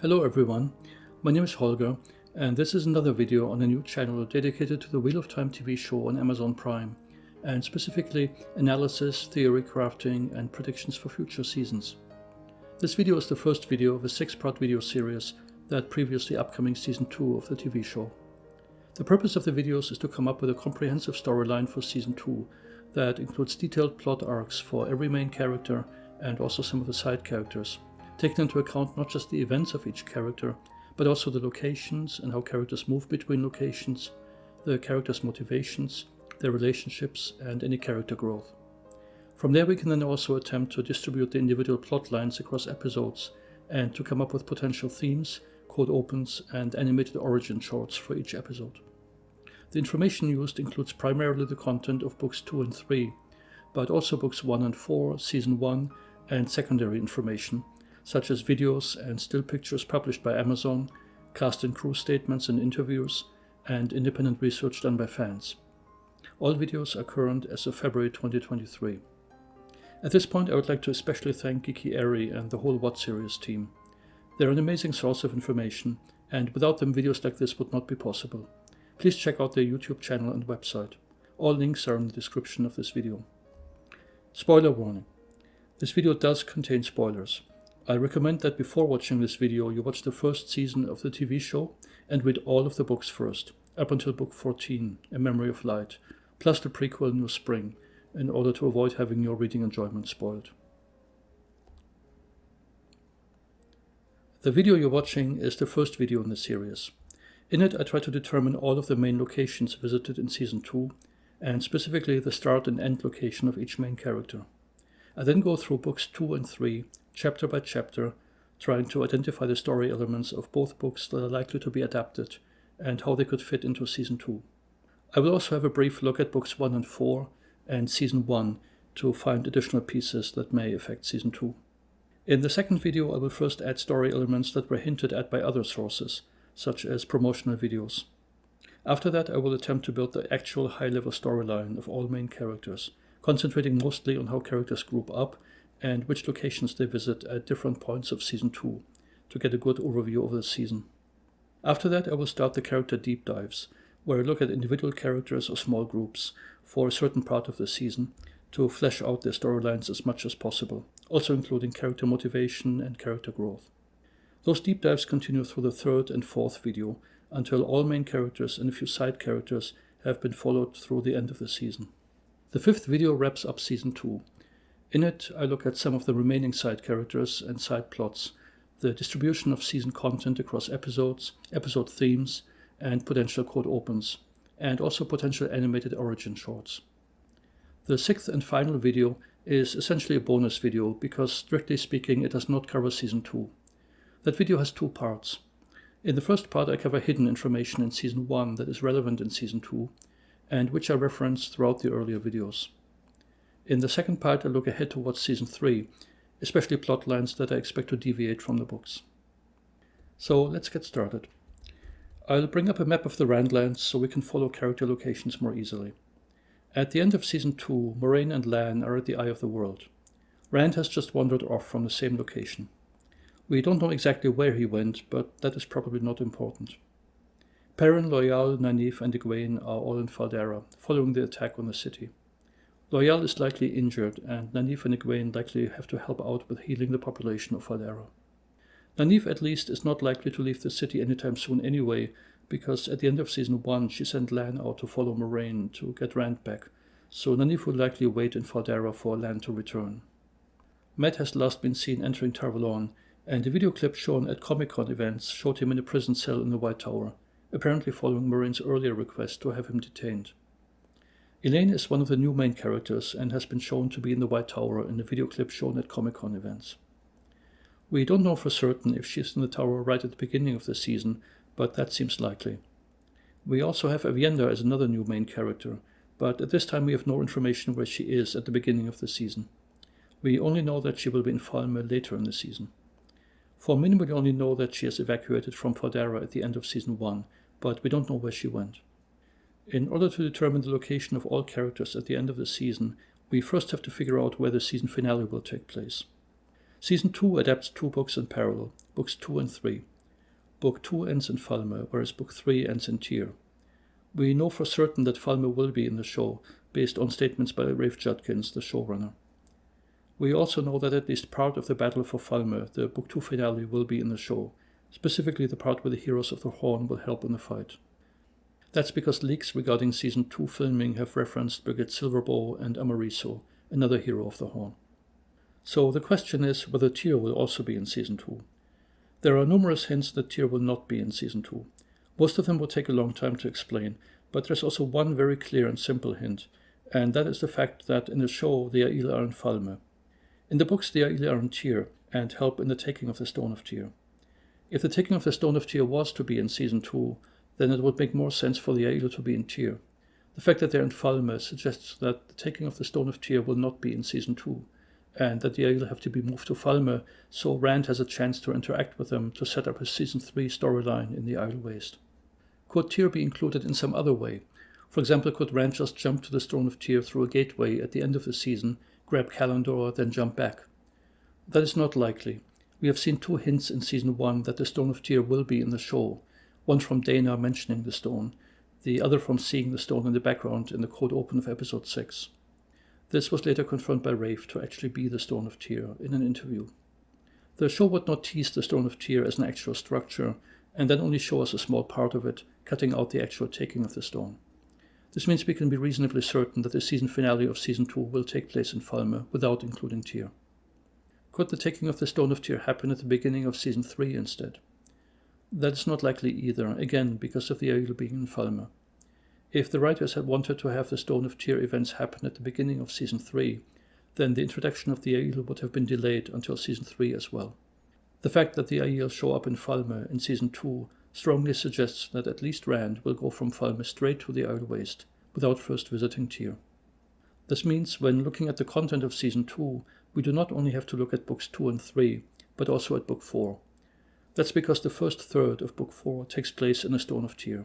Hello everyone, my name is Holger, and this is another video on a new channel dedicated to the Wheel of Time TV show on Amazon Prime, and specifically analysis, theory crafting, and predictions for future seasons. This video is the first video of a 6-part video series that previews the upcoming Season 2 of the TV show. The purpose of the videos is to come up with a comprehensive storyline for Season 2 that includes detailed plot arcs for every main character and also some of the side characters, taking into account not just the events of each character, but also the locations and how characters move between locations, the characters' motivations, their relationships, and any character growth. From there we can then also attempt to distribute the individual plot lines across episodes and to come up with potential themes, cold opens, and animated origin shorts for each episode. The information used includes primarily the content of books 2 and 3, but also books 1 and 4, Season 1, and secondary information, such as videos and still pictures published by Amazon, cast and crew statements and interviews, and independent research done by fans. All videos are current as of February 2023. At this point I would like to especially thank Geeky Airy and the whole WoT series team. They're an amazing source of information, and without them videos like this would not be possible. Please check out their YouTube channel and website. All links are in the description of this video. Spoiler warning. This video does contain spoilers. I recommend that before watching this video you watch the first season of the TV show and read all of the books first, up until book 14, A Memory of Light, plus the prequel New Spring, in order to avoid having your reading enjoyment spoiled. The video you're watching is the first video in the series. In it I try to determine all of the main locations visited in Season 2, and specifically the start and end location of each main character. I then go through books 2 and 3, chapter by chapter, trying to identify the story elements of both books that are likely to be adapted and how they could fit into Season 2. I will also have a brief look at books 1 and 4 and Season 1 to find additional pieces that may affect Season 2. In the second video I will first add story elements that were hinted at by other sources, such as promotional videos. After that I will attempt to build the actual high-level storyline of all main characters, concentrating mostly on how characters group up and which locations they visit at different points of Season 2, to get a good overview of the season. After that I will start the character deep dives, where I look at individual characters or small groups for a certain part of the season, to flesh out their storylines as much as possible, also including character motivation and character growth. Those deep dives continue through the third and fourth video, until all main characters and a few side characters have been followed through the end of the season. The fifth video wraps up Season 2. In it, I look at some of the remaining side characters and side plots, the distribution of season content across episodes, episode themes, and potential cold opens, and also potential animated origin shorts. The sixth and final video is essentially a bonus video because, strictly speaking, it does not cover Season 2. That video has 2 parts. In the first part I cover hidden information in Season 1 that is relevant in Season 2, and which I reference throughout the earlier videos. In the second part I look ahead towards Season 3, especially plot lines that I expect to deviate from the books. So let's get started. I'll bring up a map of the Randlands so we can follow character locations more easily. At the end of Season 2, Moraine and Lan are at the Eye of the World. Rand has just wandered off from the same location. We don't know exactly where he went, but that is probably not important. Perrin, Loial, Nynaeve, and Egwene are all in Faldera, following the attack on the city. Loial is likely injured, and Nynaeve and Egwene likely have to help out with healing the population of Faldera. Nynaeve at least is not likely to leave the city anytime soon anyway, because at the end of Season 1 she sent Lan out to follow Moraine to get Rand back, so Nynaeve will likely wait in Faldera for Lan to return. Matt has last been seen entering Valon, and the video clip shown at Comic-Con events showed him in a prison cell in the White Tower, apparently following Moraine's earlier request to have him detained. Elaine is one of the new main characters and has been shown to be in the White Tower in the video clip shown at Comic-Con events. We don't know for certain if she's in the tower right at the beginning of the season, but that seems likely. We also have Avienda as another new main character, but at this time we have no information where she is at the beginning of the season. We only know that she will be in Falme later in the season. For Min we only know that she has evacuated from Faldera at the end of Season 1, but we don't know where she went. In order to determine the location of all characters at the end of the season, we first have to figure out where the season finale will take place. Season 2 adapts 2 books in parallel, books 2 and 3. Book 2 ends in Falmer, whereas book 3 ends in Tyr. We know for certain that Falmer will be in the show, based on statements by Rafe Judkins, the showrunner. We also know that at least part of the battle for Falmer, the book 2 finale, will be in the show, specifically the part where the heroes of the Horn will help in the fight. That's because leaks regarding Season 2 filming have referenced Brigid Silverbow and Amariso, another hero of the Horn. So the question is whether Tyr will also be in Season 2. There are numerous hints that Tyr will not be in Season 2. Most of them will take a long time to explain, but there's also one very clear and simple hint, and that is the fact that in the show the Aiel are in Falmer. In the books the Aiel are in Tyr, and help in the taking of the Stone of Tyr. If the taking of the Stone of Tyr was to be in Season 2, then it would make more sense for the Aiel to be in Tyr. The fact that they're in Falmer suggests that the taking of the Stone of Tyr will not be in Season 2, and that the Aiel have to be moved to Falmer, so Rand has a chance to interact with them to set up his Season 3 storyline in the Isle Waste. Could Tyr be included in some other way? For example, could Rand just jump to the Stone of Tyr through a gateway at the end of the season, grab Kalandor, then jump back? That is not likely. We have seen 2 hints in Season 1 that the Stone of Tyr will be in the show, one from Dana mentioning the stone, the other from seeing the stone in the background in the cold open of Episode 6. This was later confirmed by Rafe to actually be the Stone of Tyr in an interview. The show would not tease the Stone of Tyr as an actual structure, and then only show us a small part of it, cutting out the actual taking of the stone. This means we can be reasonably certain that the season finale of Season 2 will take place in Falmer without including Tyr. Could the taking of the Stone of Tyr happen at the beginning of Season 3 instead? That is not likely either, again because of the Aiel being in Falmer. If the writers had wanted to have the Stone of Tyr events happen at the beginning of Season 3, then the introduction of the Aiel would have been delayed until Season 3 as well. The fact that the Aiel show up in Falmer in Season 2 strongly suggests that at least Rand will go from Falmer straight to the Isle Waste, without first visiting Tyr. This means when looking at the content of Season 2, we do not only have to look at books 2 and 3, but also at book 4. That's because the first third of book 4 takes place in the Stone of Tyr.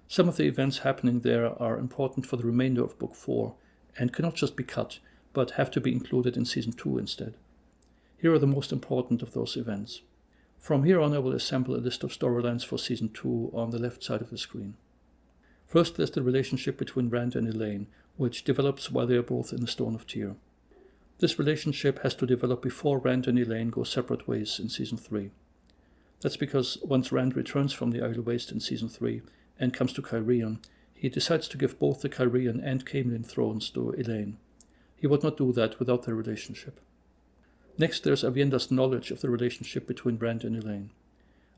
Some of the events happening there are important for the remainder of book 4, and cannot just be cut, but have to be included in Season 2 instead. Here are the most important of those events. From here on I will assemble a list of storylines for Season 2 on the left side of the screen. First there's the relationship between Rand and Elaine, which develops while they are both in the Stone of Tyr. This relationship has to develop before Rand and Elaine go separate ways in Season 3. That's because once Rand returns from the Isle Waste in Season 3 and comes to Cairhien, he decides to give both the Cairhien and Caemlyn thrones to Elaine. He would not do that without their relationship. Next there's Avienda's knowledge of the relationship between Rand and Elaine.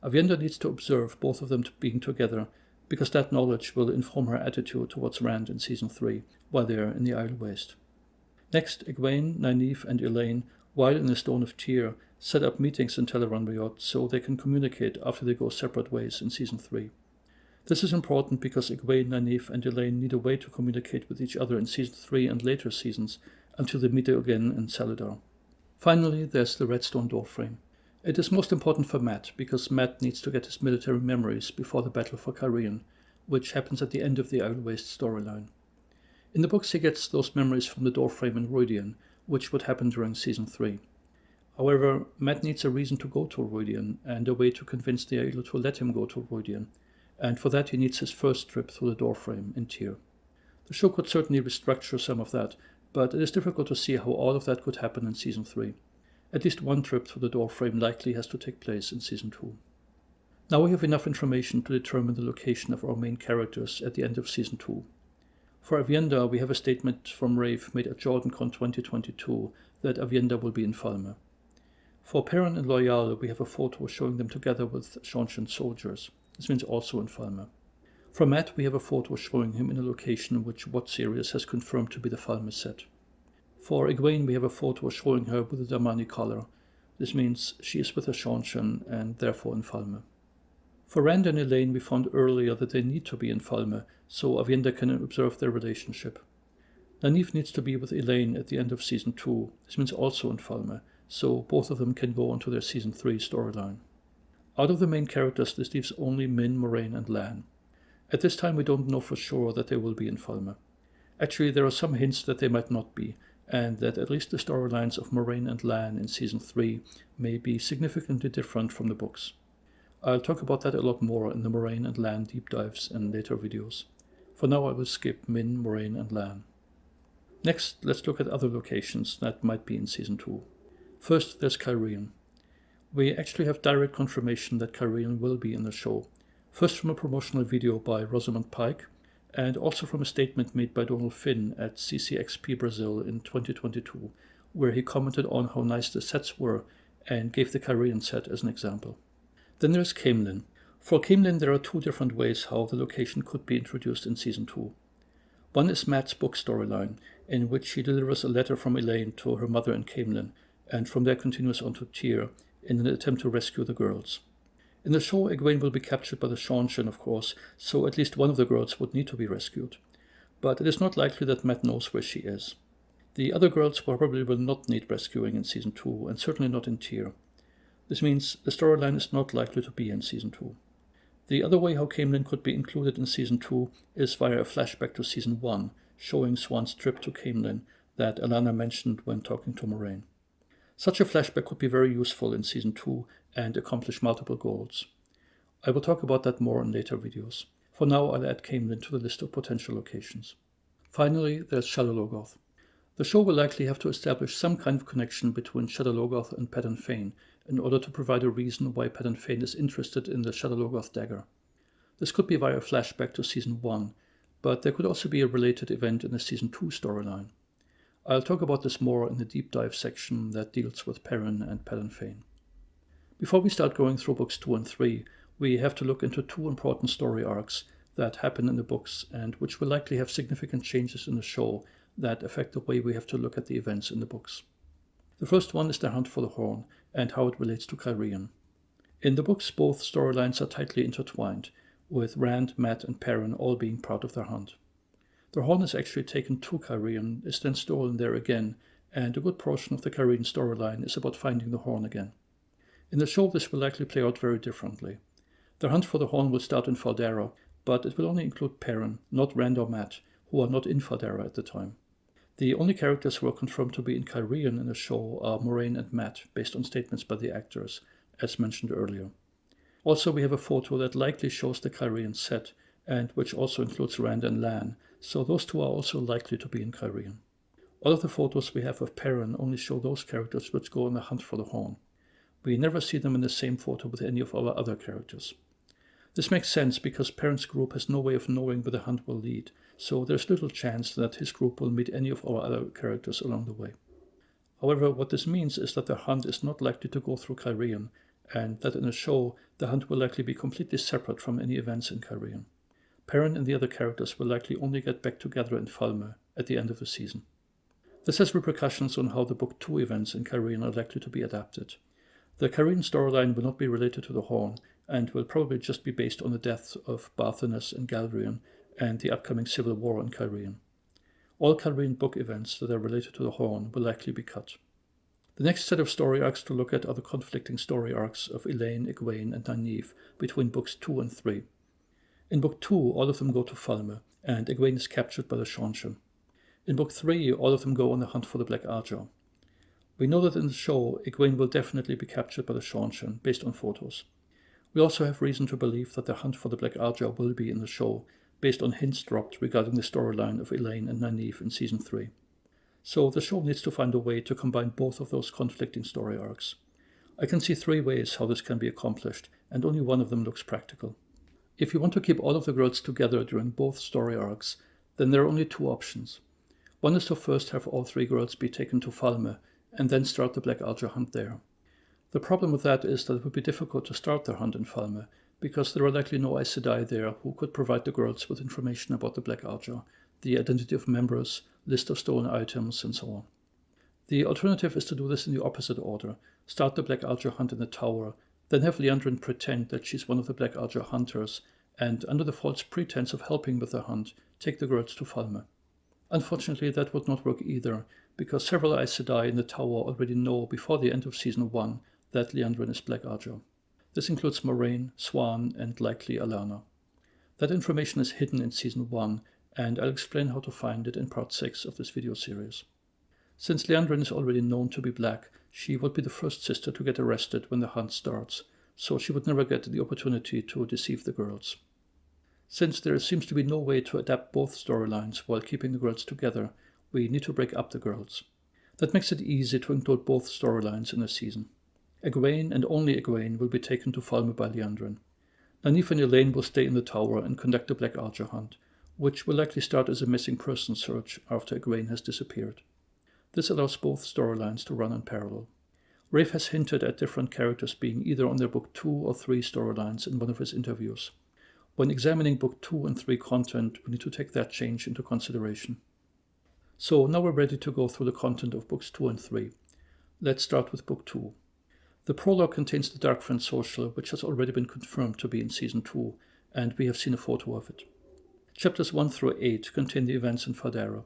Avienda needs to observe both of them being together, because that knowledge will inform her attitude towards Rand in Season 3, while they are in the Isle Waste. Next, Egwene, Nynaeve and Elaine, while in the Stone of Tyr, set up meetings in Tel'aran'rhiod so they can communicate after they go separate ways in Season 3. This is important because Egwene, Nynaeve and Elaine need a way to communicate with each other in Season 3 and later seasons until they meet again in Salidar. Finally, there's the Redstone doorframe. It is most important for Mat, because Mat needs to get his military memories before the battle for Cairhien, which happens at the end of the Isle Waste storyline. In the books he gets those memories from the doorframe in Rhuidean, which would happen during Season 3. However, Mat needs a reason to go to Rhuidean, and a way to convince the Aiel to let him go to Rhuidean, and for that he needs his first trip through the doorframe in Tyr. The show could certainly restructure some of that, but it is difficult to see how all of that could happen in Season 3. At least one trip through the doorframe likely has to take place in Season 2. Now we have enough information to determine the location of our main characters at the end of Season 2. For Avienda, we have a statement from Rafe made at JordanCon 2022 that Avienda will be in Falmer. For Perrin and Loial, we have a photo showing them together with Seanchan soldiers. This means also in Falmer. For Mat, we have a photo showing him in a location which WoT series has confirmed to be the Falmer set. For Egwene, we have a photo showing her with the Damani collar. This means she is with her Seanchan and therefore in Falmer. For Rand and Elaine, we found earlier that they need to be in Falmer, so Avienda can observe their relationship. Nynaeve needs to be with Elaine at the end of Season 2. This means also in Falmer, so both of them can go on to their Season 3 storyline. Out of the main characters, this leaves only Min, Moraine and Lan. At this time we don't know for sure that they will be in Falmer. Actually, there are some hints that they might not be, and that at least the storylines of Moraine and Lan in Season 3 may be significantly different from the books. I'll talk about that a lot more in the Moraine and Lan deep dives in later videos. For now I will skip Min, Moraine and Lan. Next, let's look at other locations that might be in Season 2. First, there's Cairhien. We actually have direct confirmation that Cairhien will be in the show, first from a promotional video by Rosamund Pike, and also from a statement made by Donald Finn at CCXP Brazil in 2022, where he commented on how nice the sets were and gave the Cairhien set as an example. Then there's Caemlyn. For Caemlyn there are two different ways how the location could be introduced in Season 2. One is Matt's book storyline, in which he delivers a letter from Elaine to her mother in Caemlyn, and from there continues on to Tyr in an attempt to rescue the girls. In the show, Egwene will be captured by the Seanchan, of course, so at least one of the girls would need to be rescued. But it is not likely that Matt knows where she is. The other girls probably will not need rescuing in Season 2, and certainly not in Tyr. This means the storyline is not likely to be in Season 2. The other way how Caemlyn could be included in Season 2 is via a flashback to Season 1, showing Swan's trip to Caemlyn that Alanna mentioned when talking to Moraine. Such a flashback could be very useful in Season 2 and accomplish multiple goals. I will talk about that more in later videos. For now, I'll add Caemlyn to the list of potential locations. Finally, there's Shadowlogoth. The show will likely have to establish some kind of connection between Shadowlogoth and Padan Fain in order to provide a reason why Padan Fain is interested in the Shadowlogoth dagger. This could be via a flashback to Season 1, but there could also be a related event in the Season 2 storyline. I'll talk about this more in the deep dive section that deals with Perrin and Padan Fain. Before we start going through books 2 and 3, we have to look into two important story arcs that happen in the books and which will likely have significant changes in the show that affect the way we have to look at the events in the books. The first one is the Hunt for the Horn and how it relates to Cairhien. In the books, both storylines are tightly intertwined, with Rand, Matt, and Perrin all being part of their hunt. The horn is actually taken to Cairhien, is then stolen there again, and a good portion of the Cairhien storyline is about finding the horn again. In the show, this will likely play out very differently. The hunt for the horn will start in Faldera, but it will only include Perrin, not Rand or Matt, who are not in Faldera at the time. The only characters who are confirmed to be in Cairhien in the show are Moraine and Matt, based on statements by the actors, as mentioned earlier. Also, we have a photo that likely shows the Cairhien set, and which also includes Rand and Lan, so those two are also likely to be in Cairhien. All of the photos we have of Perrin only show those characters which go on the hunt for the horn. We never see them in the same photo with any of our other characters. This makes sense because Perrin's group has no way of knowing where the hunt will lead, so there's little chance that his group will meet any of our other characters along the way. However, what this means is that the hunt is not likely to go through Cairhien, and that in the show, the hunt will likely be completely separate from any events in Cairhien. Perrin and the other characters will likely only get back together in Falme at the end of the season. This has repercussions on how the Book 2 events in Cairhien are likely to be adapted. The Cairhien storyline will not be related to the Horn, and will probably just be based on the deaths of Barthanes and Galrion and the upcoming civil war in Cairhien. All Cairhien book events that are related to the Horn will likely be cut. The next set of story arcs to look at are the conflicting story arcs of Elaine, Egwene, and Nynaeve between books 2 and 3. In Book 2, all of them go to Falme, and Egwene is captured by the Seanchan. In Book 3, all of them go on the hunt for the Black Ajah. We know that in the show, Egwene will definitely be captured by the Seanchan, based on photos. We also have reason to believe that the hunt for the Black Ajah will be in the show, based on hints dropped regarding the storyline of Elaine and Nynaeve in Season 3. So the show needs to find a way to combine both of those conflicting story arcs. I can see 3 ways how this can be accomplished, and only one of them looks practical. If you want to keep all of the girls together during both story arcs, then there are only 2 options. One is to first have all 3 girls be taken to Falme, and then start the Black Ajah hunt there. The problem with that is that it would be difficult to start the hunt in Falme, because there are likely no Aes Sedai there who could provide the girls with information about the Black Ajah, the identity of members, list of stolen items, and so on. The alternative is to do this in the opposite order, start the Black Ajah hunt in the tower, then have Liandrin pretend that she's one of the Black Ajah hunters, and under the false pretense of helping with the hunt, take the girls to Falme. Unfortunately, that would not work either, because several Aes Sedai in the tower already know before the end of Season 1 that Liandrin is Black Ajah. This includes Moraine, Swan, and likely Alanna. That information is hidden in Season 1, and I'll explain how to find it in Part 6 of this video series. Since Liandrin is already known to be black, she would be the first sister to get arrested when the hunt starts, so she would never get the opportunity to deceive the girls. Since there seems to be no way to adapt both storylines while keeping the girls together, we need to break up the girls. That makes it easy to include both storylines in a season. Egwene and only Egwene will be taken to Falme by Liandrin. Nynaeve and Elaine will stay in the tower and conduct the Black Ajah hunt, which will likely start as a missing person search after Egwene has disappeared. This allows both storylines to run in parallel. Rafe has hinted at different characters being either on their Book 2 or 3 storylines in one of his interviews. When examining Book 2 and 3 content, we need to take that change into consideration. So now we're ready to go through the content of Books 2 and 3. Let's start with Book 2. The prologue contains the Darkfriend social, which has already been confirmed to be in Season 2, and we have seen a photo of it. Chapters 1 through 8 contain the events in Fardara.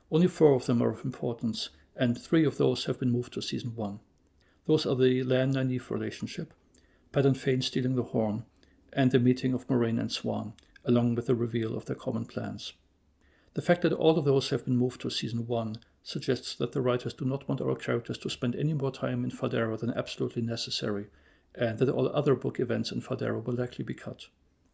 Only 4 of them are of importance, and 3 of those have been moved to Season 1. Those are the Lan-Nynaeve relationship, Padan Fain stealing the horn, and the meeting of Moiraine and Swan, along with the reveal of their common plans. The fact that all of those have been moved to Season 1 suggests that the writers do not want our characters to spend any more time in Fardara than absolutely necessary, and that all other book events in Fardara will likely be cut.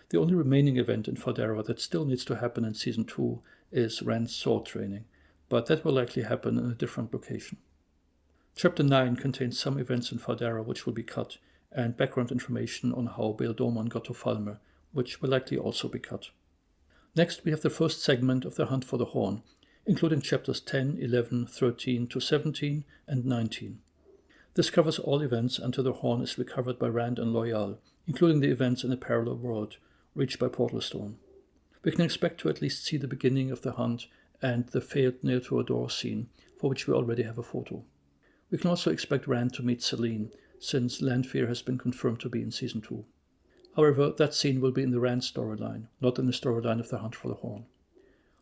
The only remaining event in Fardara that still needs to happen in Season 2 is Rand's sword training, but that will likely happen in a different location. Chapter 9 contains some events in Fardara which will be cut, and background information on how Bail Domon got to Falme, which will likely also be cut. Next, we have the first segment of the Hunt for the Horn, including chapters 10, 11, 13 to 17, and 19. This covers all events until the Horn is recovered by Rand and Loial, including the events in a parallel world, reached by Portal Stone. We can expect to at least see the beginning of the hunt and the failed nail to a door scene, for which we already have a photo. We can also expect Rand to meet Selene, since Lanfear has been confirmed to be in Season 2. However, that scene will be in the Rand storyline, not in the storyline of the Hunt for the Horn.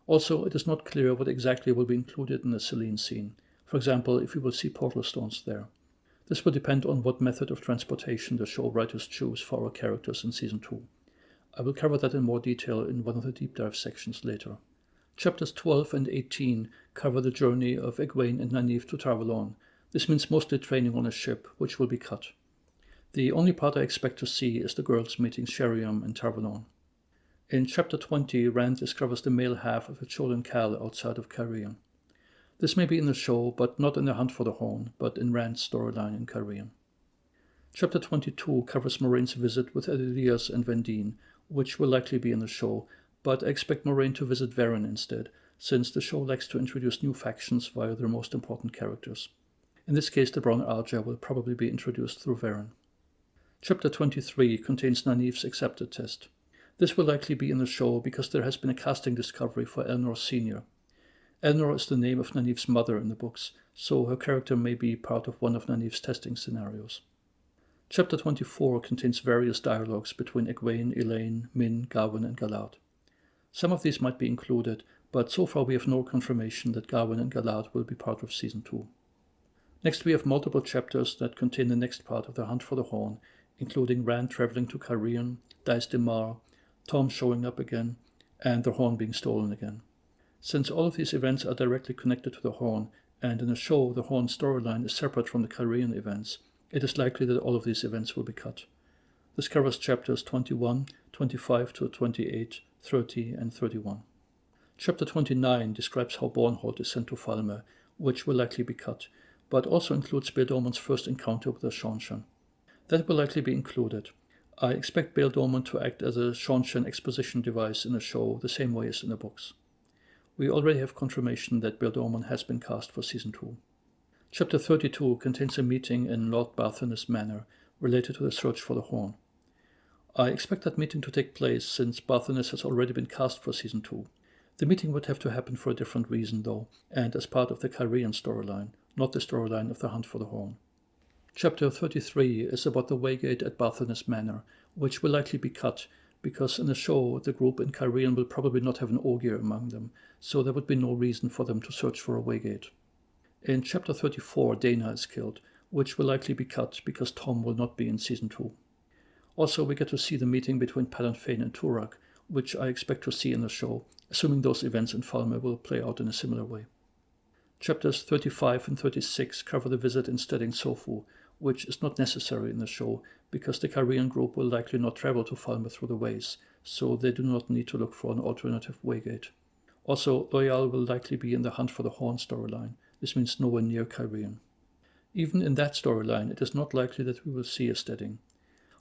Also, it is not clear what exactly will be included in the Selene scene, for example, if we will see portal stones there. This will depend on what method of transportation the show writers choose for our characters in Season 2. I will cover that in more detail in one of the deep dive sections later. Chapters 12 and 18 cover the journey of Egwene and Nynaeve to Tar Valon. This means mostly training on a ship, which will be cut. The only part I expect to see is the girls meeting Sheriam and Tar Valon. In Chapter 20, Rand discovers the male half of a Cholan Khal outside of Cairhien. This may be in the show, but not in the Hunt for the Horn, but in Rand's storyline in Cairhien. Chapter 22 covers Moiraine's visit with Elias and Vendine, which will likely be in the show, but I expect Moiraine to visit Varen instead, since the show likes to introduce new factions via their most important characters. In this case, the Brown Ajah will probably be introduced through Varen. Chapter 23 contains Nynaeve's accepted test. This will likely be in the show because there has been a casting discovery for Elnor Sr. Elnor is the name of Nynaeve's mother in the books, so her character may be part of one of Nynaeve's testing scenarios. Chapter 24 contains various dialogues between Egwene, Elaine, Min, Gawain, and Galad. Some of these might be included, but so far we have no confirmation that Gawain and Galad will be part of Season 2. Next, we have multiple chapters that contain the next part of the Hunt for the Horn, including Rand traveling to Cairhien, Dice Demar, Tom showing up again, and the Horn being stolen again. Since all of these events are directly connected to the Horn, and in the show the Horn storyline is separate from the Cairhien events, it is likely that all of these events will be cut. This covers chapters 21, 25 to 28, 30, and 31. Chapter 29 describes how Bornhold is sent to Falme, which will likely be cut, but also includes Bail Domon's first encounter with the Seanchan. That will likely be included. I expect Bail Domon to act as a Seanchan exposition device in the show the same way as in the books. We already have confirmation that Bail Domon has been cast for Season 2. Chapter 32 contains a meeting in Lord Barthanes' manor related to the search for the Horn. I expect that meeting to take place since Barthanes has already been cast for Season 2. The meeting would have to happen for a different reason though, and as part of the Cairhien storyline, not the storyline of the Hunt for the Horn. Chapter 33 is about the Waygate at Barthanes' manor, which will likely be cut, because in the show the group in Cairhien will probably not have an Ogier among them, so there would be no reason for them to search for a Waygate. In Chapter 34, Dana is killed, which will likely be cut because Tom will not be in Season 2. Also, we get to see the meeting between Padan Fain and Turak, which I expect to see in the show, assuming those events in Falme will play out in a similar way. Chapters 35 and 36 cover the visit in studying Sofu, which is not necessary in the show because the Korean group will likely not travel to Falmer through the ways, so they do not need to look for an alternative waygate. Also, Loyal will likely be in the Hunt for the Horn storyline. This means nowhere near Kyrian. Even in that storyline, it is not likely that we will see a steading.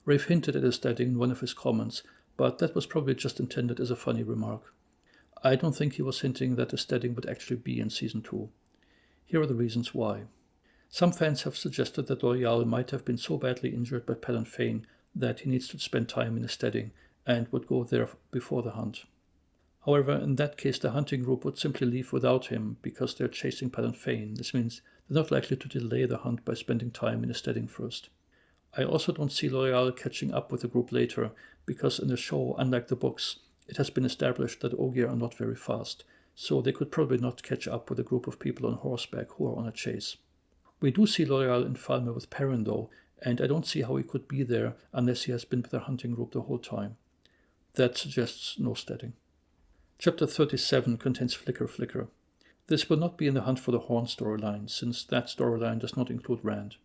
Rafe hinted at a steading in one of his comments, but that was probably just intended as a funny remark. I don't think he was hinting that a steading would actually be in Season 2. Here are the reasons why. Some fans have suggested that Loyal might have been so badly injured by Pelon Fane that he needs to spend time in a steading and would go there before the hunt. However, in that case, the hunting group would simply leave without him because they're chasing Pelon Fane. This means they're not likely to delay the hunt by spending time in a steading first. I also don't see Loyal catching up with the group later because in the show, unlike the books, it has been established that Ogier are not very fast, so they could probably not catch up with a group of people on horseback who are on a chase. We do see Loyal in Falmer with Perrin though, and I don't see how he could be there unless he has been with their hunting group the whole time. That suggests no steading. Chapter 37 contains Flicker Flicker. This will not be in the Hunt for the Horn storyline, since that storyline does not include Rand.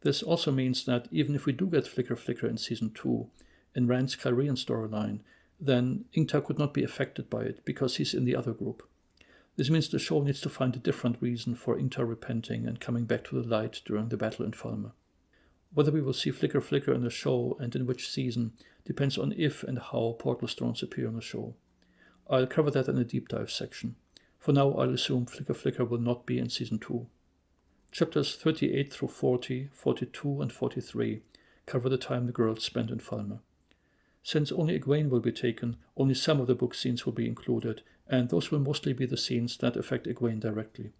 This also means that even if we do get Flicker Flicker in Season 2, in Rand's Kyrian storyline, then Ingtar could not be affected by it because he's in the other group. This means the show needs to find a different reason for Ingtar repenting and coming back to the light during the battle in Falmer. Whether we will see Flicker Flicker in the show and in which season depends on if and how Portal Stones appear in the show. I'll cover that in a deep dive section. For now, I'll assume Flicker Flicker will not be in Season 2. Chapters 38 through 40, 42 and 43 cover the time the girls spent in Falmer. Since only Egwene will be taken, only some of the book scenes will be included, and those will mostly be the scenes that affect Egwene directly.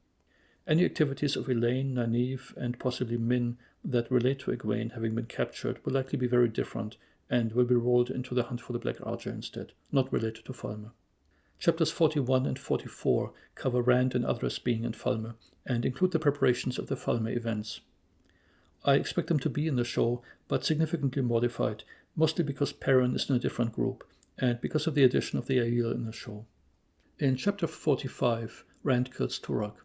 Any activities of Elaine, Nynaeve, and possibly Min that relate to Egwene having been captured will likely be very different and will be rolled into the Hunt for the Black Ajah instead, not related to Falmer. Chapters 41 and 44 cover Rand and others being in Falmer, and include the preparations of the Falmer events. I expect them to be in the show, but significantly modified, mostly because Perrin is in a different group, and because of the addition of the Aiel in the show. In Chapter 45, Rand kills Turok.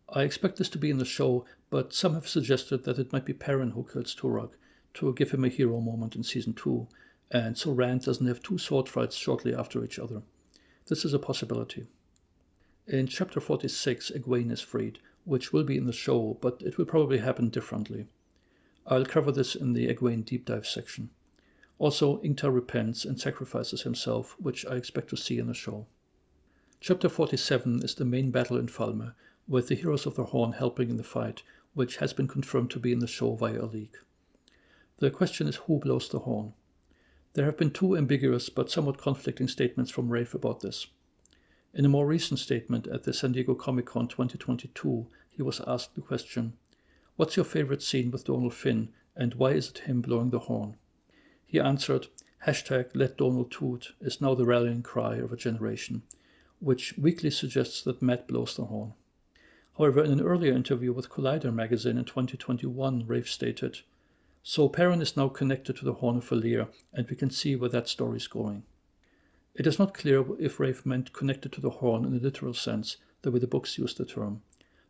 I expect this to be in the show, but some have suggested that it might be Perrin who kills Turok, to give him a hero moment in Season 2, and so Rand doesn't have two sword fights shortly after each other. This is a possibility. In Chapter 46, Egwene is freed, which will be in the show, but it will probably happen differently. I'll cover this in the Egwene deep dive section. Also, Ingtar repents and sacrifices himself, which I expect to see in the show. Chapter 47 is the main battle in Falmer, with the Heroes of the Horn helping in the fight, which has been confirmed to be in the show via a leak. The question is who blows the horn. There have been two ambiguous but somewhat conflicting statements from Rafe about this. In a more recent statement at the San Diego Comic-Con 2022, he was asked the question, "What's your favorite scene with Donald Finn, and why is it him blowing the horn?" He answered, #let Donald toot is now the rallying cry of a generation, which weakly suggests that Matt blows the horn. However, in an earlier interview with Collider magazine in 2021, Rafe stated, "So Perrin is now connected to the Horn of Valir, and we can see where that story is going." It is not clear if Rafe meant connected to the horn in a literal sense, the way the books use the term.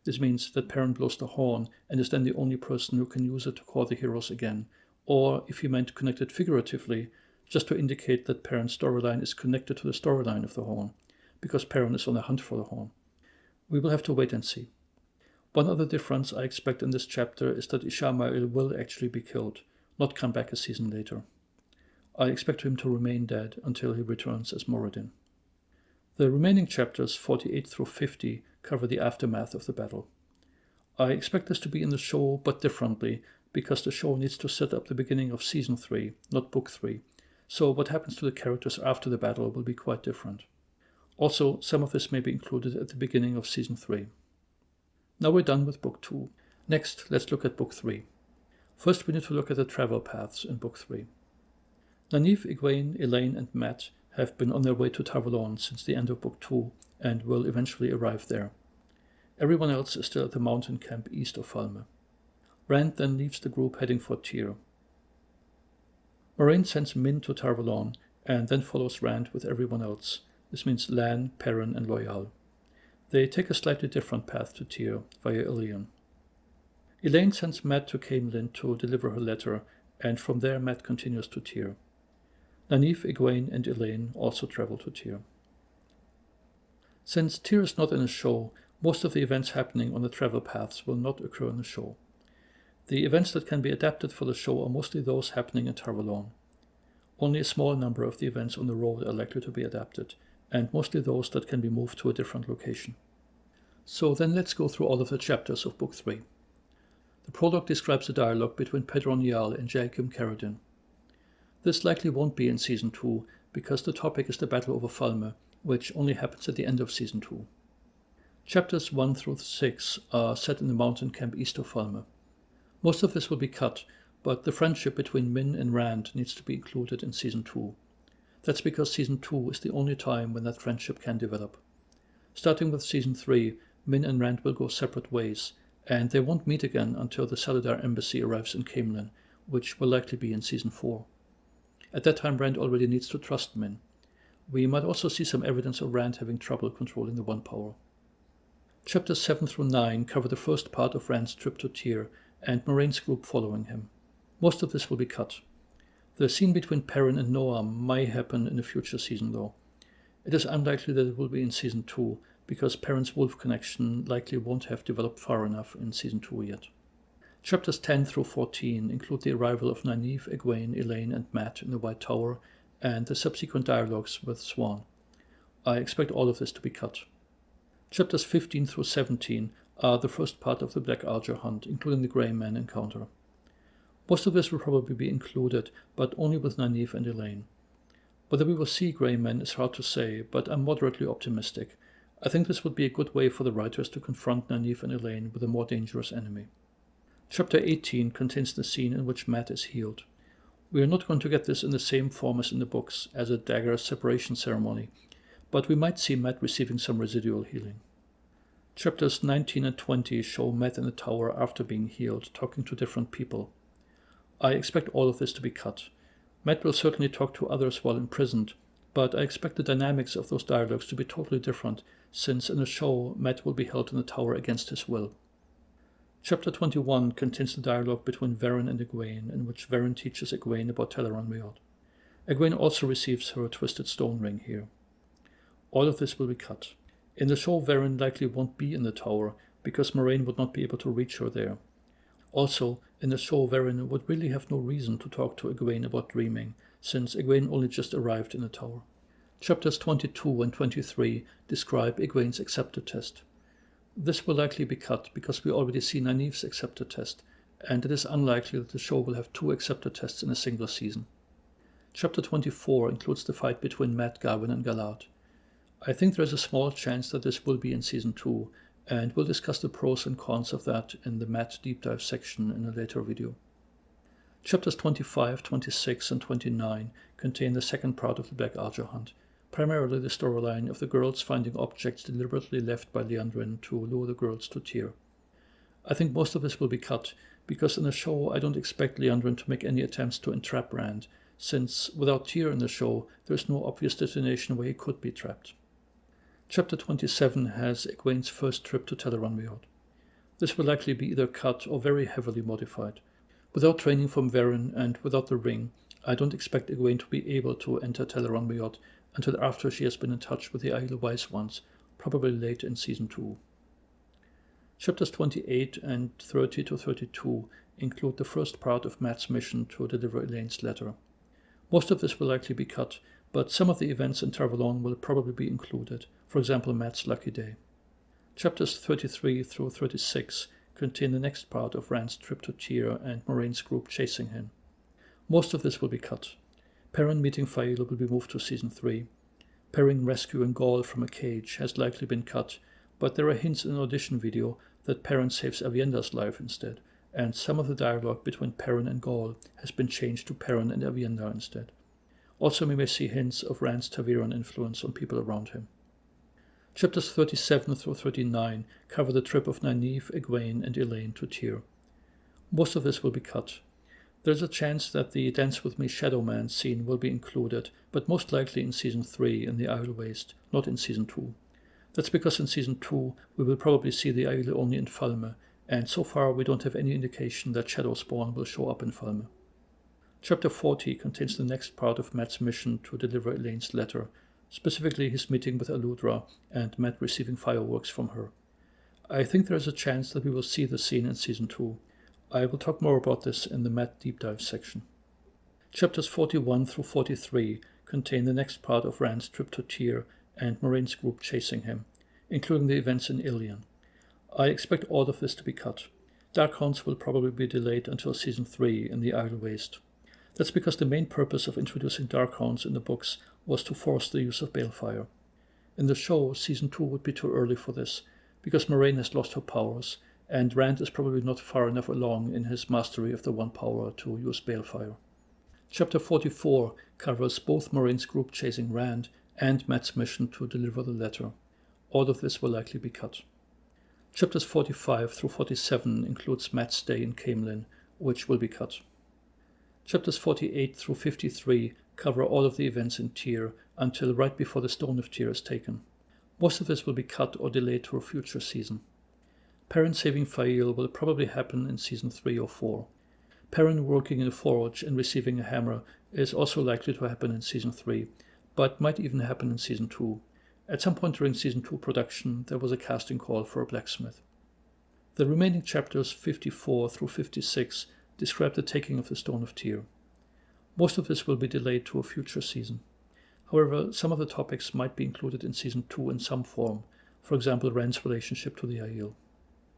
This means that Perrin blows the horn and is then the only person who can use it to call the heroes again, or if he meant connected figuratively, just to indicate that Perrin's storyline is connected to the storyline of the horn, because Perrin is on the hunt for the horn. We will have to wait and see. One other difference I expect in this chapter is that Ishamael will actually be killed, not come back a season later. I expect him to remain dead until he returns as Moradin. The remaining chapters 48 through 50 cover the aftermath of the battle. I expect this to be in the show, but differently, because the show needs to set up the beginning of Season 3, not Book 3, so what happens to the characters after the battle will be quite different. Also, some of this may be included at the beginning of Season 3. Now we're done with Book 2. Next, let's look at Book 3. First, we need to look at the travel paths in Book 3. Nynaeve, Egwene, Elaine, and Matt have been on their way to Valon since the end of Book 2 and will eventually arrive there. Everyone else is still at the mountain camp east of Falmer. Rand then leaves the group heading for Tyr. Moraine sends Min to Valon and then follows Rand with everyone else. This means Lan, Perrin, and Loyal. They take a slightly different path to Tyr via Ilion. Elaine sends Matt to Camelin to deliver her letter, and from there Matt continues to Tyr. Nynaeve, Egwene, and Elaine also travel to Tyr. Since Tyr is not in a show, most of the events happening on the travel paths will not occur in the show. The events that can be adapted for the show are mostly those happening in Tar Valon. Only a small number of the events on the road are likely to be adapted, and mostly those that can be moved to a different location. So then let's go through all of the chapters of Book 3. The prologue describes a dialogue between Pedron Jarl and Jaehakim Carradine. This likely won't be in Season 2, because the topic is the battle over Falme, which only happens at the end of Season 2. Chapters 1 through 6 are set in the mountain camp east of Falme. Most of this will be cut, but the friendship between Min and Rand needs to be included in Season 2. That's because Season 2 is the only time when that friendship can develop. Starting with Season 3, Min and Rand will go separate ways, and they won't meet again until the Saladar embassy arrives in Camelin, which will likely be in Season 4. At that time, Rand already needs to trust Min. We might also see some evidence of Rand having trouble controlling the One Power. Chapters 7 through 9 cover the first part of Rand's trip to Tyr and Moiraine's group following him. Most of this will be cut. The scene between Perrin and Noam may happen in a future season though. It is unlikely that it will be in Season 2, because Perrin's wolf connection likely won't have developed far enough in Season 2 yet. Chapters 10 through 14 include the arrival of Nynaeve, Egwene, Elaine, and Matt in the White Tower, and the subsequent dialogues with Swan. I expect all of this to be cut. Chapters 15 through 17 are the first part of the Black Ajah hunt, including the Grey Man encounter. Most of this will probably be included, but only with Nynaeve and Elaine. Whether we will see Grey Men is hard to say, but I'm moderately optimistic. I think this would be a good way for the writers to confront Nynaeve and Elaine with a more dangerous enemy. Chapter 18 contains the scene in which Matt is healed. We are not going to get this in the same form as in the books, as a dagger separation ceremony, but we might see Matt receiving some residual healing. Chapters 19 and 20 show Matt in the tower after being healed, talking to different people. I expect all of this to be cut. Matt will certainly talk to others while imprisoned, but I expect the dynamics of those dialogues to be totally different, since in the show Matt will be held in the tower against his will. Chapter 21 contains the dialogue between Verin and Egwene, in which Verin teaches Egwene about Teleron Riot. Egwene also receives her Twisted Stone Ring here. All of this will be cut. In the show, Verin likely won't be in the tower, because Moiraine would not be able to reach her there. Also, in the show, Verin would really have no reason to talk to Egwene about dreaming, since Egwene only just arrived in the tower. Chapters 22 and 23 describe Egwene's acceptor test. This will likely be cut because we already see Nynaeve's acceptor test, and it is unlikely that the show will have 2 acceptor tests in a single season. Chapter 24 includes the fight between Matt, Garwin, and Galad. I think there is a small chance that this will be in Season 2, and we'll discuss the pros and cons of that in the Matt Deep Dive section in a later video. Chapters 25, 26, and 29 contain the second part of the Black Ajah hunt, primarily the storyline of the girls finding objects deliberately left by Liandrin to lure the girls to Tyr. I think most of this will be cut, because in the show I don't expect Liandrin to make any attempts to entrap Rand, since without Tyr in the show there is no obvious destination where he could be trapped. Chapter 27 has Egwene's first trip to Teleron Riot. This will likely be either cut or very heavily modified. Without training from Verin and without the ring, I don't expect Egwene to be able to enter Teleron Riot until after she has been in touch with the Isle Wise Ones, probably late in Season 2. Chapters 28 and 30 to 32 include the first part of Matt's mission to deliver Elaine's letter. Most of this will likely be cut, but some of the events in Tar Valon will probably be included, for example Matt's lucky day. Chapters 33 through 36 contain the next part of Rand's trip to Tyr and Moiraine's group chasing him. Most of this will be cut. Perrin meeting Faila will be moved to Season 3. Perrin rescuing Gaul from a cage has likely been cut, but there are hints in an audition video that Perrin saves Avienda's life instead, and some of the dialogue between Perrin and Gaul has been changed to Perrin and Avienda instead. Also we may see hints of Rand's Taviran influence on people around him. Chapters 37 through 39 cover the trip of Nynaeve, Egwene, and Elaine to Tyr. Most of this will be cut. There's a chance that the Dance With Me Shadow Man scene will be included, but most likely in Season 3 in the Isle Waste, not in Season 2. That's because in Season 2 we will probably see the Aiel only in Falme, and so far we don't have any indication that Shadowspawn will show up in Falme. Chapter 40 contains the next part of Matt's mission to deliver Elaine's letter, specifically his meeting with Aludra and Matt receiving fireworks from her. I think there is a chance that we will see the scene in Season 2. I will talk more about this in the Matt Deep Dive section. Chapters 41 through 43 contain the next part of Rand's trip to Tyr and Moiraine's group chasing him, including the events in Ilion. I expect all of this to be cut. Darkhounds will probably be delayed until Season 3 in the Idle Waste. That's because the main purpose of introducing Darkhounds in the books was to force the use of balefire. In the show, Season 2 would be too early for this, because Moiraine has lost her powers, and Rand is probably not far enough along in his mastery of the One Power to use balefire. Chapter 44 covers both Moiraine's group chasing Rand and Matt's mission to deliver the letter. All of this will likely be cut. Chapters 45 through 47 includes Matt's stay in Caemlyn, which will be cut. Chapters 48 through 53 cover all of the events in Tyr until right before the Stone of Tyr is taken. Most of this will be cut or delayed to a future season. Perrin saving Fael will probably happen in Season 3 or 4. Perrin working in a forge and receiving a hammer is also likely to happen in Season 3, but might even happen in Season 2. At some point during Season 2 production, there was a casting call for a blacksmith. The remaining chapters 54 through 56 describe the taking of the Stone of Tyr. Most of this will be delayed to a future season. However, some of the topics might be included in Season 2 in some form, for example Rand's relationship to the Aiel.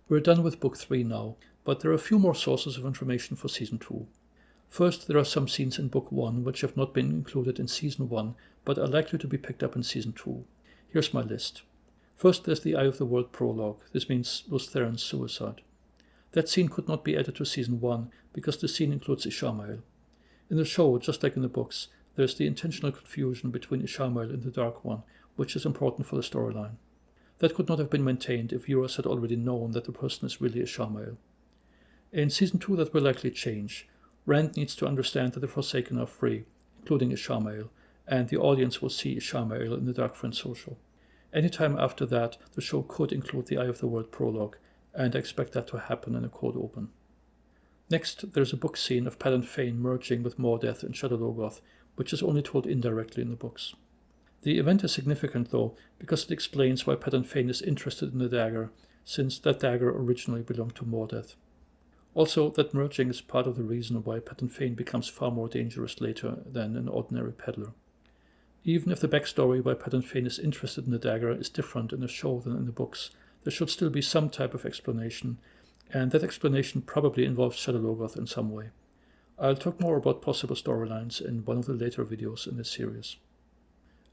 We're done with Book 3 now, but there are a few more sources of information for Season 2. First, there are some scenes in Book 1 which have not been included in Season 1, but are likely to be picked up in Season 2. Here's my list. First, there's the Eye of the World prologue. This means Luz Theron's suicide. That scene could not be added to Season 1 because the scene includes Ishamael. In the show, just like in the books, there's the intentional confusion between Ishamael and the Dark One, which is important for the storyline. That could not have been maintained if viewers had already known that the person is really Ishamael. In Season 2 that will likely change. Rand needs to understand that the Forsaken are free, including Ishamael, and the audience will see Ishamael in the Dark Friend social. Anytime after that, the show could include the Eye of the World prologue, and I expect that to happen in a cold open. Next, there's a book scene of Padan Fain merging with Mordeth in Shadar Logoth, which is only told indirectly in the books. The event is significant, though, because it explains why Padan Fain is interested in the dagger, since that dagger originally belonged to Mordeth. Also, that merging is part of the reason why Padan Fain becomes far more dangerous later than an ordinary peddler. Even if the backstory why Padan Fain is interested in the dagger is different in the show than in the books, there should still be some type of explanation, and that explanation probably involves Shadar Logoth in some way. I'll talk more about possible storylines in one of the later videos in this series.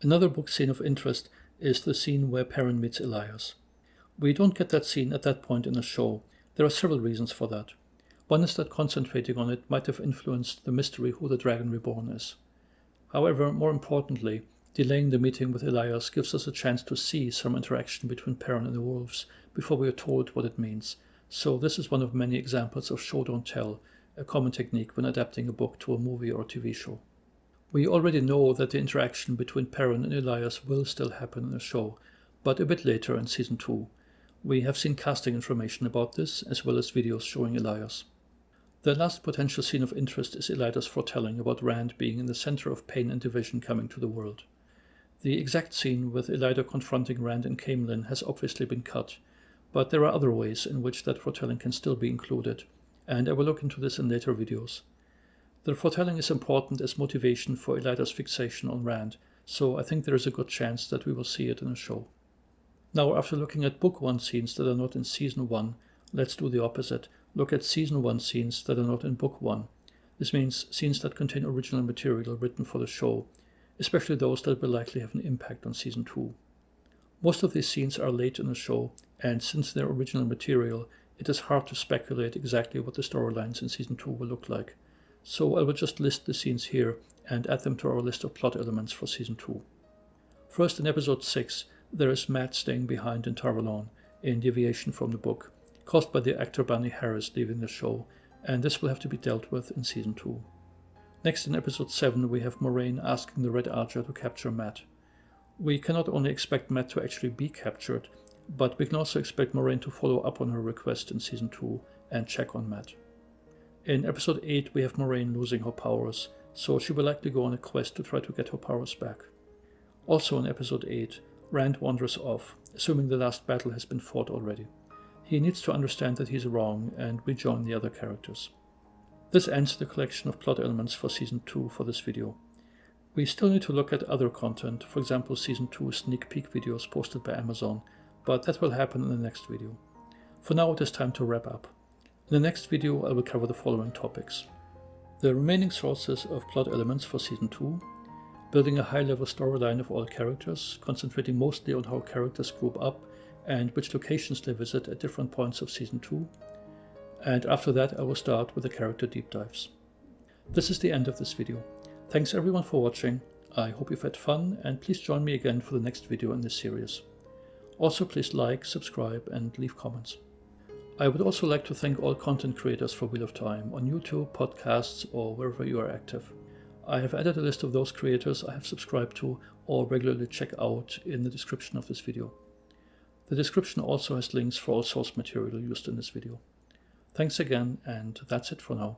Another book scene of interest is the scene where Perrin meets Elias. We don't get that scene at that point in the show. There are several reasons for that. One is that concentrating on it might have influenced the mystery who the Dragon Reborn is. However, more importantly, delaying the meeting with Elias gives us a chance to see some interaction between Perrin and the wolves before we are told what it means, so this is one of many examples of show don't tell, a common technique when adapting a book to a movie or TV show. We already know that the interaction between Perrin and Elias will still happen in the show, but a bit later in Season 2. We have seen casting information about this, as well as videos showing Elias. The last potential scene of interest is Elida's foretelling about Rand being in the center of pain and division coming to the world. The exact scene with Elida confronting Rand in Caemlyn has obviously been cut, but there are other ways in which that foretelling can still be included, and I will look into this in later videos. The foretelling is important as motivation for Elida's fixation on Rand, so I think there is a good chance that we will see it in a show. Now, after looking at Book 1 scenes that are not in Season 1, let's do the opposite. Look at Season 1 scenes that are not in Book 1. This means scenes that contain original material written for the show, especially those that will likely have an impact on Season 2. Most of these scenes are late in the show, and since they're original material, it is hard to speculate exactly what the storylines in Season 2 will look like. So I will just list the scenes here and add them to our list of plot elements for Season 2. First, in Episode 6, there is Matt staying behind in Tar Valon, in deviation from the book, caused by the actor Barney Harris leaving the show, and this will have to be dealt with in Season 2. Next, in Episode 7, we have Moiraine asking the Red Ajah to capture Matt. We can not only expect Matt to actually be captured, but we can also expect Moraine to follow up on her request in Season 2 and check on Matt. In Episode 8 we have Moraine losing her powers, so she will likely go on a quest to try to get her powers back. Also in Episode 8, Rand wanders off, assuming the last battle has been fought already. He needs to understand that he's wrong and rejoin the other characters. This ends the collection of plot elements for Season 2 for this video. We still need to look at other content, for example Season 2 sneak peek videos posted by Amazon, but that will happen in the next video. For now it is time to wrap up. In the next video I will cover the following topics: the remaining sources of plot elements for Season 2, building a high-level storyline of all characters, concentrating mostly on how characters group up and which locations they visit at different points of Season 2, and after that I will start with the character deep dives. This is the end of this video. Thanks everyone for watching, I hope you've had fun, and please join me again for the next video in this series. Also please like, subscribe and leave comments. I would also like to thank all content creators for Wheel of Time on YouTube, podcasts or wherever you are active. I have added a list of those creators I have subscribed to or regularly check out in the description of this video. The description also has links for all source material used in this video. Thanks again, and that's it for now.